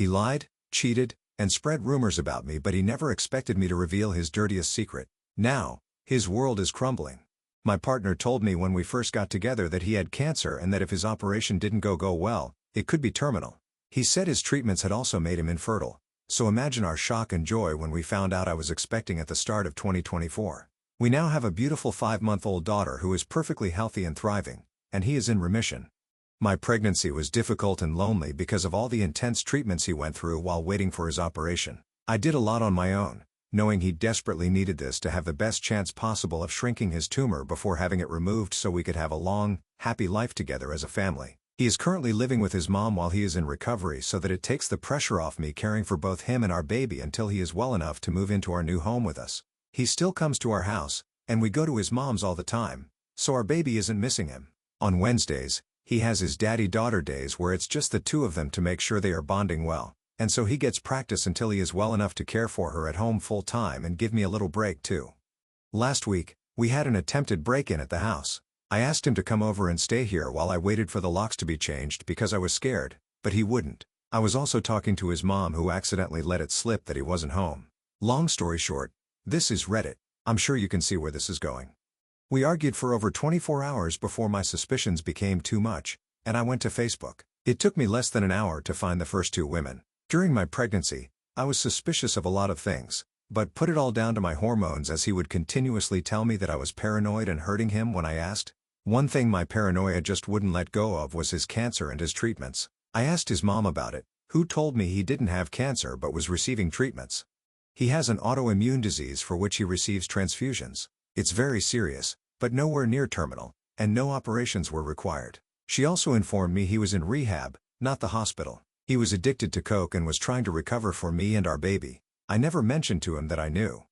He lied, cheated, and spread rumors about me, but he never expected me to reveal his dirtiest secret. Now, his world is crumbling. My partner told me when we first got together that he had cancer and that if his operation didn't go well, it could be terminal. He said his treatments had also made him infertile. So imagine our shock and joy when we found out I was expecting at the start of 2024. We now have a beautiful 5-month-old daughter who is perfectly healthy and thriving, and he is in remission. My pregnancy was difficult and lonely because of all the intense treatments he went through while waiting for his operation. I did a lot on my own, knowing he desperately needed this to have the best chance possible of shrinking his tumor before having it removed so we could have a long, happy life together as a family. He is currently living with his mom while he is in recovery so that it takes the pressure off me caring for both him and our baby until he is well enough to move into our new home with us. He still comes to our house, and we go to his mom's all the time, so our baby isn't missing him. On Wednesdays, he has his daddy-daughter days where it's just the two of them to make sure they are bonding well, and so he gets practice until he is well enough to care for her at home full-time and give me a little break too. Last week, we had an attempted break-in at the house. I asked him to come over and stay here while I waited for the locks to be changed because I was scared, but he wouldn't. I was also talking to his mom who accidentally let it slip that he wasn't home. Long story short, this is Reddit. I'm sure you can see where this is going. We argued for over 24 hours before my suspicions became too much, and I went to Facebook. It took me less than an hour to find the first two women. During my pregnancy, I was suspicious of a lot of things, but put it all down to my hormones as he would continuously tell me that I was paranoid and hurting him when I asked. One thing my paranoia just wouldn't let go of was his cancer and his treatments. I asked his mom about it, who told me he didn't have cancer but was receiving treatments. He has an autoimmune disease for which he receives transfusions. It's very serious, but nowhere near terminal, and no operations were required. She also informed me he was in rehab, not the hospital. He was addicted to coke and was trying to recover for me and our baby. I never mentioned to him that I knew.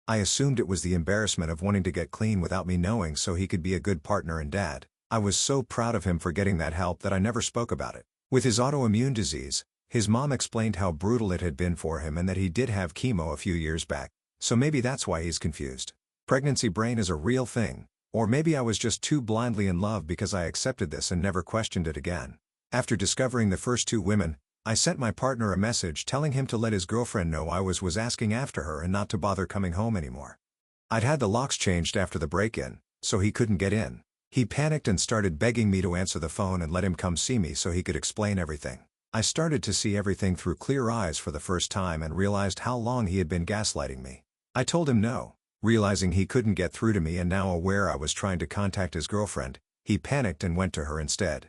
I assumed it was the embarrassment of wanting to get clean without me knowing so he could be a good partner and dad. I was so proud of him for getting that help that I never spoke about it. With his autoimmune disease, his mom explained how brutal it had been for him and that he did have chemo a few years back, so maybe that's why he's confused. Pregnancy brain is a real thing, or maybe I was just too blindly in love because I accepted this and never questioned it again. After discovering the first two women, I sent my partner a message telling him to let his girlfriend know I was asking after her and not to bother coming home anymore. I'd had the locks changed after the break-in, so he couldn't get in. He panicked and started begging me to answer the phone and let him come see me so he could explain everything. I started to see everything through clear eyes for the first time and realized how long he had been gaslighting me. I told him no. Realizing he couldn't get through to me and now aware I was trying to contact his girlfriend, he panicked and went to her instead.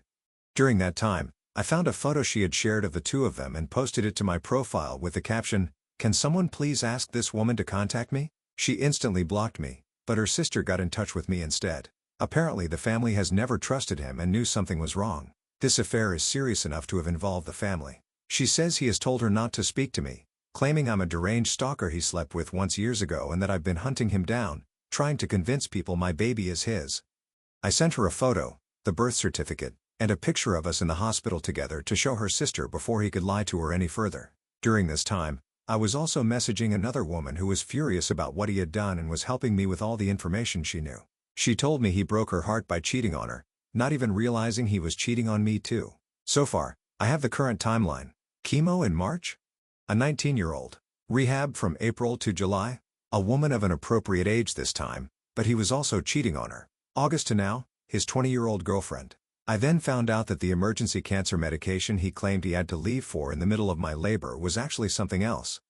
During that time, I found a photo she had shared of the two of them and posted it to my profile with the caption, "Can someone please ask this woman to contact me?" She instantly blocked me, but her sister got in touch with me instead. Apparently the family has never trusted him and knew something was wrong. This affair is serious enough to have involved the family. She says he has told her not to speak to me, claiming I'm a deranged stalker he slept with once years ago and that I've been hunting him down, trying to convince people my baby is his. I sent her a photo, the birth certificate, and a picture of us in the hospital together to show her sister before he could lie to her any further. During this time, I was also messaging another woman who was furious about what he had done and was helping me with all the information she knew. She told me he broke her heart by cheating on her, not even realizing he was cheating on me too. So far, I have the current timeline. Chemo in March? A 19-year-old. Rehab from April to July? A woman of an appropriate age this time, but he was also cheating on her. August to now, his 20-year-old girlfriend. I then found out that the emergency cancer medication he claimed he had to leave for in the middle of my labor was actually something else.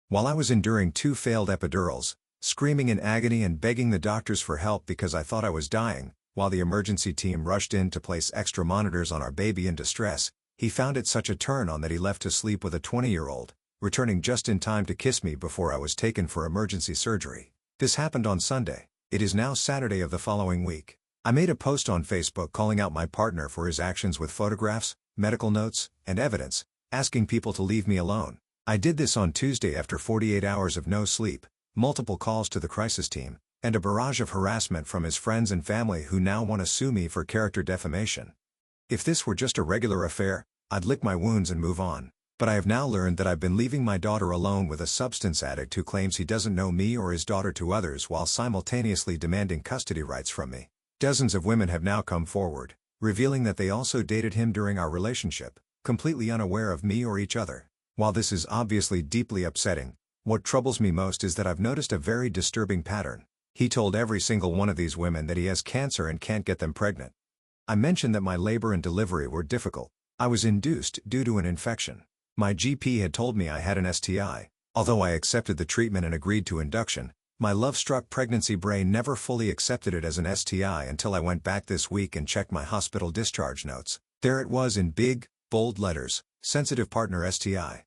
While I was enduring 2 failed epidurals, screaming in agony and begging the doctors for help because I thought I was dying, while the emergency team rushed in to place extra monitors on our baby in distress, he found it such a turn on that he left to sleep with a 20-year-old, returning just in time to kiss me before I was taken for emergency surgery. This happened on Sunday. It is now Saturday of the following week. I made a post on Facebook calling out my partner for his actions with photographs, medical notes, and evidence, asking people to leave me alone. I did this on Tuesday after 48 hours of no sleep, multiple calls to the crisis team, and a barrage of harassment from his friends and family who now want to sue me for character defamation. If this were just a regular affair, I'd lick my wounds and move on. But I have now learned that I've been leaving my daughter alone with a substance addict who claims he doesn't know me or his daughter to others while simultaneously demanding custody rights from me. Dozens of women have now come forward, revealing that they also dated him during our relationship, completely unaware of me or each other. While this is obviously deeply upsetting, what troubles me most is that I've noticed a very disturbing pattern. He told every single one of these women that he has cancer and can't get them pregnant. I mentioned that my labor and delivery were difficult. I was induced due to an infection. My GP had told me I had an STI. Although I accepted the treatment and agreed to induction, my love-struck pregnancy brain never fully accepted it as an STI until I went back this week and checked my hospital discharge notes. There it was in big, bold letters, sensitive partner STI.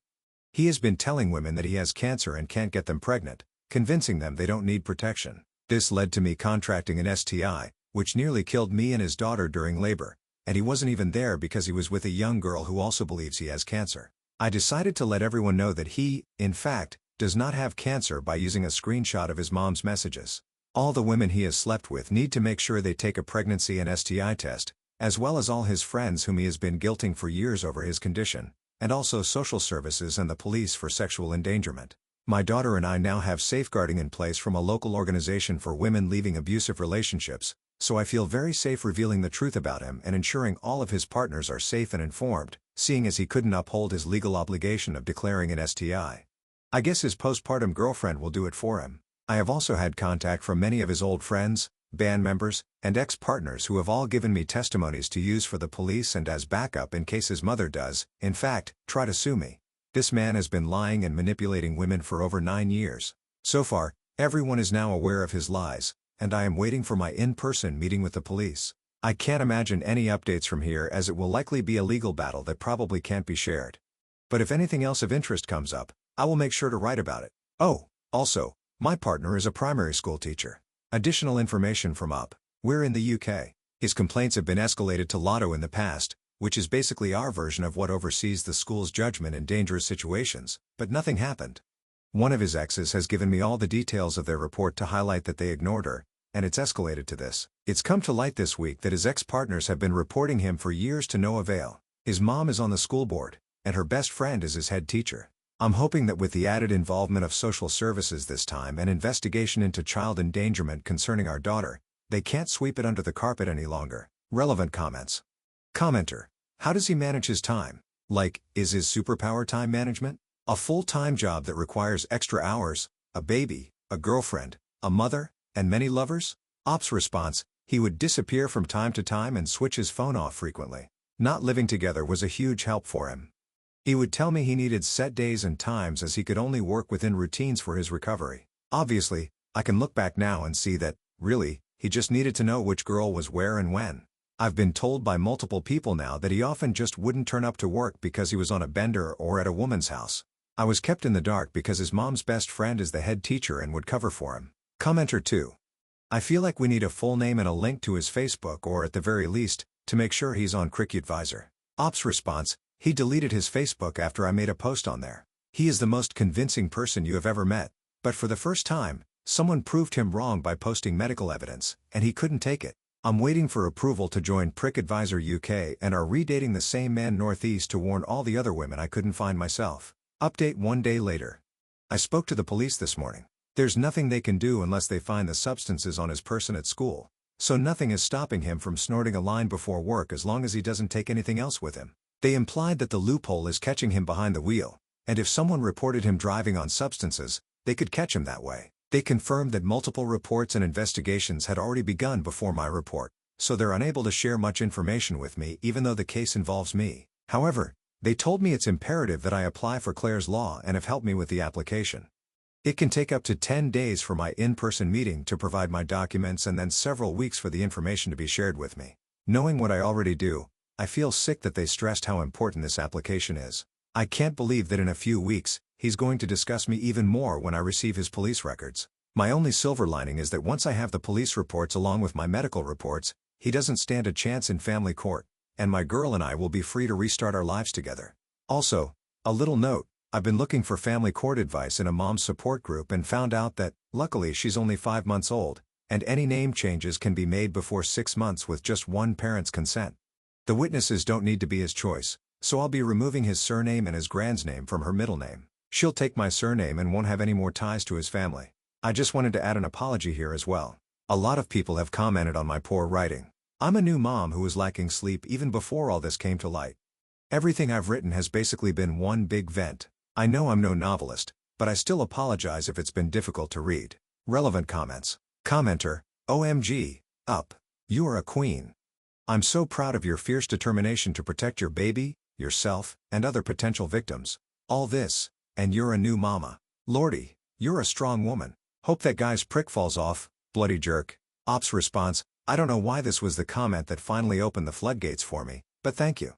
He has been telling women that he has cancer and can't get them pregnant, convincing them they don't need protection. This led to me contracting an STI, which nearly killed me and his daughter during labor, and he wasn't even there because he was with a young girl who also believes he has cancer. I decided to let everyone know that he, in fact, does not have cancer by using a screenshot of his mom's messages. All the women he has slept with need to make sure they take a pregnancy and STI test, as well as all his friends whom he has been guilting for years over his condition, and also social services and the police for sexual endangerment. My daughter and I now have safeguarding in place from a local organization for women leaving abusive relationships, so I feel very safe revealing the truth about him and ensuring all of his partners are safe and informed, seeing as he couldn't uphold his legal obligation of declaring an STI. I guess his postpartum girlfriend will do it for him. I have also had contact from many of his old friends, band members, and ex-partners who have all given me testimonies to use for the police and as backup in case his mother does, in fact, try to sue me. This man has been lying and manipulating women for over 9 years. So far, everyone is now aware of his lies, and I am waiting for my in-person meeting with the police. I can't imagine any updates from here as it will likely be a legal battle that probably can't be shared. But if anything else of interest comes up, I will make sure to write about it. Oh, also, my partner is a primary school teacher. Additional information from up. We're in the UK. His complaints have been escalated to Lotto in the past, which is basically our version of what oversees the school's judgment in dangerous situations, but nothing happened. One of his exes has given me all the details of their report to highlight that they ignored her, and it's escalated to this. It's come to light this week that his ex-partners have been reporting him for years to no avail. His mom is on the school board, and her best friend is his head teacher. I'm hoping that with the added involvement of social services this time and investigation into child endangerment concerning our daughter, they can't sweep it under the carpet any longer. Relevant comments. Commenter. How does he manage his time? Like, is his superpower time management? A full-time job that requires extra hours, a baby, a girlfriend, a mother, and many lovers? Op's response, he would disappear from time to time and switch his phone off frequently. Not living together was a huge help for him. He would tell me he needed set days and times as he could only work within routines for his recovery. Obviously, I can look back now and see that, really, he just needed to know which girl was where and when. I've been told by multiple people now that he often just wouldn't turn up to work because he was on a bender or at a woman's house. I was kept in the dark because his mom's best friend is the head teacher and would cover for him. Commenter 2. I feel like we need a full name and a link to his Facebook or at the very least, to make sure he's on CricAdvisor. Op's response, he deleted his Facebook after I made a post on there. He is the most convincing person you have ever met, but for the first time, someone proved him wrong by posting medical evidence, and he couldn't take it. I'm waiting for approval to join CricAdvisor UK and are redating the same man northeast to warn all the other women I couldn't find myself. Update 1 day later. I spoke to the police this morning. There's nothing they can do unless they find the substances on his person at school, so nothing is stopping him from snorting a line before work as long as he doesn't take anything else with him. They implied that the loophole is catching him behind the wheel, and if someone reported him driving on substances, they could catch him that way. They confirmed that multiple reports and investigations had already begun before my report, so they're unable to share much information with me even though the case involves me. However, they told me it's imperative that I apply for Claire's Law and have helped me with the application. It can take up to 10 days for my in-person meeting to provide my documents and then several weeks for the information to be shared with me. Knowing what I already do, I feel sick that they stressed how important this application is. I can't believe that in a few weeks, he's going to discuss me even more when I receive his police records. My only silver lining is that once I have the police reports along with my medical reports, he doesn't stand a chance in family court, and my girl and I will be free to restart our lives together. Also, a little note, I've been looking for family court advice in a mom's support group and found out that, luckily she's only 5 months old, and any name changes can be made before 6 months with just one parent's consent. The witnesses don't need to be his choice, so I'll be removing his surname and his grand's name from her middle name. She'll take my surname and won't have any more ties to his family. I just wanted to add an apology here as well. A lot of people have commented on my poor writing. I'm a new mom who was lacking sleep even before all this came to light. Everything I've written has basically been one big vent. I know I'm no novelist, but I still apologize if it's been difficult to read. Relevant comments. Commenter, OMG, up. You are a queen. I'm so proud of your fierce determination to protect your baby, yourself, and other potential victims. All this, and you're a new mama. Lordy, you're a strong woman. Hope that guy's prick falls off, bloody jerk. Ops response, I don't know why this was the comment that finally opened the floodgates for me, but thank you.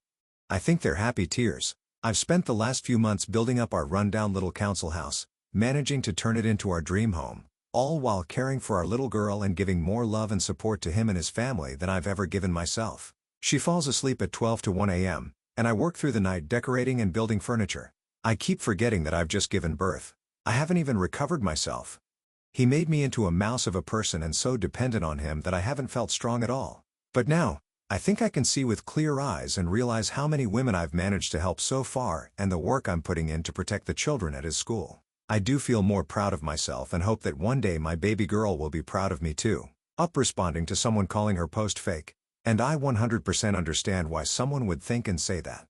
I think they're happy tears. I've spent the last few months building up our rundown little council house, managing to turn it into our dream home, all while caring for our little girl and giving more love and support to him and his family than I've ever given myself. She falls asleep at 12 to 1 a.m., and I work through the night decorating and building furniture. I keep forgetting that I've just given birth. I haven't even recovered myself. He made me into a mouse of a person and so dependent on him that I haven't felt strong at all. But now, I think I can see with clear eyes and realize how many women I've managed to help so far and the work I'm putting in to protect the children at his school. I do feel more proud of myself and hope that one day my baby girl will be proud of me too. Up responding to someone calling her post fake. And I 100% understand why someone would think and say that.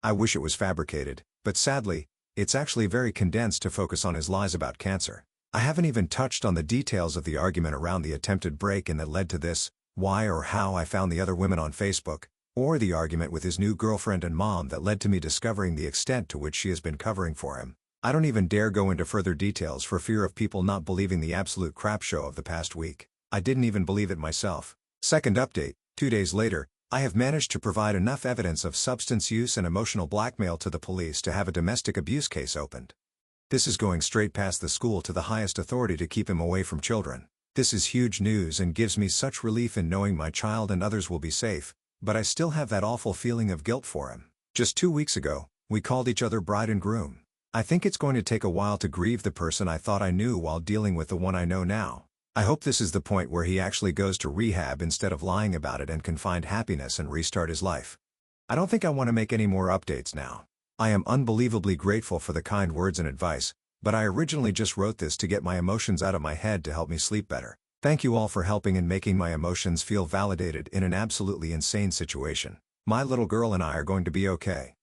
I wish it was fabricated, but sadly, it's actually very condensed to focus on his lies about cancer. I haven't even touched on the details of the argument around the attempted break-in that led to this, why or how I found the other women on Facebook, or the argument with his new girlfriend and mom that led to me discovering the extent to which she has been covering for him. I don't even dare go into further details for fear of people not believing the absolute crap show of the past week. I didn't even believe it myself. Second update, 2 days later, I have managed to provide enough evidence of substance use and emotional blackmail to the police to have a domestic abuse case opened. This is going straight past the school to the highest authority to keep him away from children. This is huge news and gives me such relief in knowing my child and others will be safe, but I still have that awful feeling of guilt for him. Just 2 weeks ago, we called each other bride and groom. I think it's going to take a while to grieve the person I thought I knew while dealing with the one I know now. I hope this is the point where he actually goes to rehab instead of lying about it and can find happiness and restart his life. I don't think I want to make any more updates now. I am unbelievably grateful for the kind words and advice, but I originally just wrote this to get my emotions out of my head to help me sleep better. Thank you all for helping and making my emotions feel validated in an absolutely insane situation. My little girl and I are going to be okay.